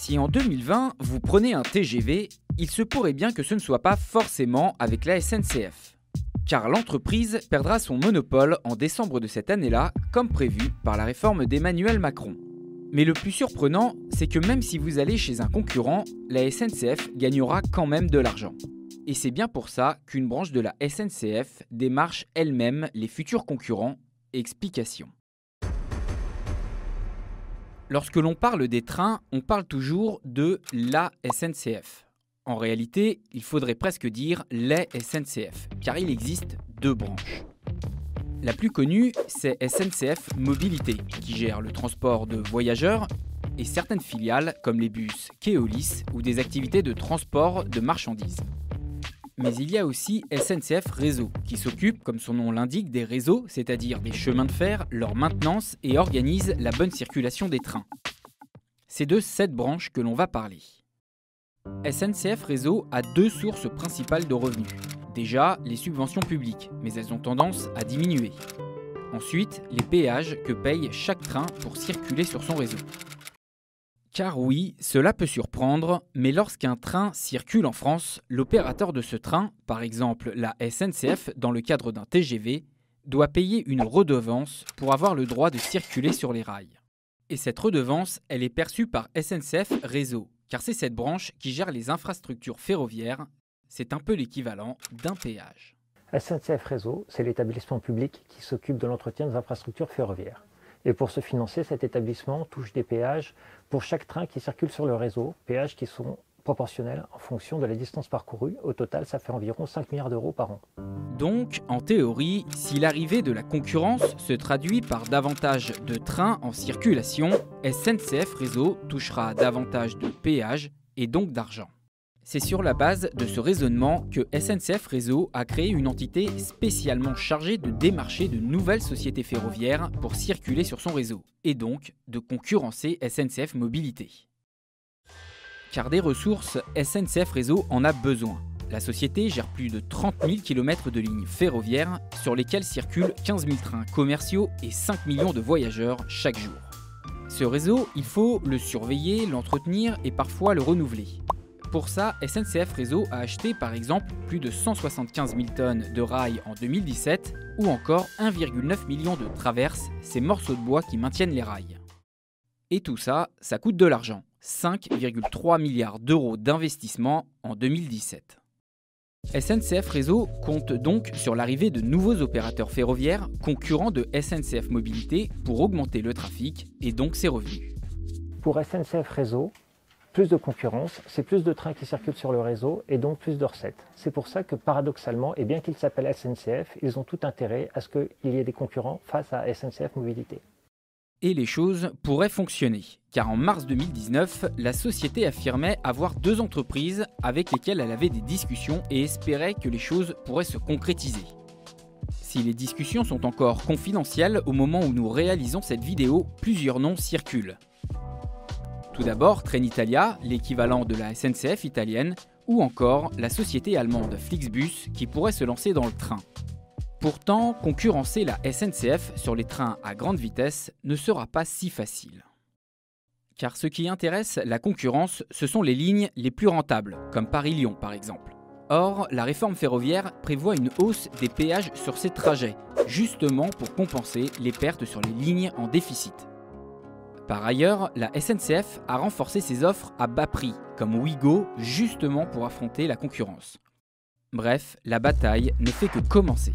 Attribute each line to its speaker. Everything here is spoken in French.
Speaker 1: Si en 2020, vous prenez un TGV, il se pourrait bien que ce ne soit pas forcément avec la SNCF. Car l'entreprise perdra son monopole en décembre de cette année-là, comme prévu par la réforme d'Emmanuel Macron. Mais le plus surprenant, c'est que même si vous allez chez un concurrent, la SNCF gagnera quand même de l'argent. Et c'est bien pour ça qu'une branche de la SNCF démarche elle-même les futurs concurrents. Explication. Lorsque l'on parle des trains, on parle toujours de la SNCF. En réalité, il faudrait presque dire les SNCF, car il existe deux branches. La plus connue, c'est SNCF Mobilité, qui gère le transport de voyageurs et certaines filiales comme les bus Keolis ou des activités de transport de marchandises. Mais il y a aussi SNCF Réseau, qui s'occupe, comme son nom l'indique, des réseaux, c'est-à-dire des chemins de fer, leur maintenance et organise la bonne circulation des trains. C'est de cette branche que l'on va parler. SNCF Réseau a deux sources principales de revenus. Déjà, les subventions publiques, mais elles ont tendance à diminuer. Ensuite, les péages que paye chaque train pour circuler sur son réseau. Car oui, cela peut surprendre, mais lorsqu'un train circule en France, l'opérateur de ce train, par exemple la SNCF dans le cadre d'un TGV, doit payer une redevance pour avoir le droit de circuler sur les rails. Et cette redevance, elle est perçue par SNCF Réseau, car c'est cette branche qui gère les infrastructures ferroviaires. C'est un peu l'équivalent d'un péage.
Speaker 2: SNCF Réseau, c'est l'établissement public qui s'occupe de l'entretien des infrastructures ferroviaires. Et pour se financer, cet établissement touche des péages pour chaque train qui circule sur le réseau, péages qui sont proportionnels en fonction de la distance parcourue. Au total, ça fait environ 5 milliards d'euros par an.
Speaker 1: Donc, en théorie, si l'arrivée de la concurrence se traduit par davantage de trains en circulation, SNCF Réseau touchera davantage de péages et donc d'argent. C'est sur la base de ce raisonnement que SNCF Réseau a créé une entité spécialement chargée de démarcher de nouvelles sociétés ferroviaires pour circuler sur son réseau, et donc de concurrencer SNCF Mobilité. Car des ressources, SNCF Réseau en a besoin. La société gère plus de 30 000 km de lignes ferroviaires sur lesquelles circulent 15 000 trains commerciaux et 5 millions de voyageurs chaque jour. Ce réseau, il faut le surveiller, l'entretenir et parfois le renouveler. Pour ça, SNCF Réseau a acheté par exemple plus de 175 000 tonnes de rails en 2017 ou encore 1,9 million de traverses, ces morceaux de bois qui maintiennent les rails. Et tout ça, ça coûte de l'argent, 5,3 milliards d'euros d'investissement en 2017. SNCF Réseau compte donc sur l'arrivée de nouveaux opérateurs ferroviaires concurrents de SNCF Mobilité pour augmenter le trafic et donc ses revenus.
Speaker 2: Pour SNCF Réseau, plus de concurrence, c'est plus de trains qui circulent sur le réseau et donc plus de recettes. C'est pour ça que paradoxalement, et bien qu'ils s'appellent SNCF, ils ont tout intérêt à ce qu'il y ait des concurrents face à SNCF Mobilité.
Speaker 1: Et les choses pourraient fonctionner, car en mars 2019, la société affirmait avoir deux entreprises avec lesquelles elle avait des discussions et espérait que les choses pourraient se concrétiser. Si les discussions sont encore confidentielles au moment où nous réalisons cette vidéo, plusieurs noms circulent. Tout d'abord, Trenitalia, l'équivalent de la SNCF italienne, ou encore la société allemande Flixbus qui pourrait se lancer dans le train. Pourtant, concurrencer la SNCF sur les trains à grande vitesse ne sera pas si facile. Car ce qui intéresse la concurrence, ce sont les lignes les plus rentables, comme Paris-Lyon par exemple. Or, la réforme ferroviaire prévoit une hausse des péages sur ces trajets, justement pour compenser les pertes sur les lignes en déficit. Par ailleurs, la SNCF a renforcé ses offres à bas prix, comme Ouigo, justement pour affronter la concurrence. Bref, la bataille ne fait que commencer.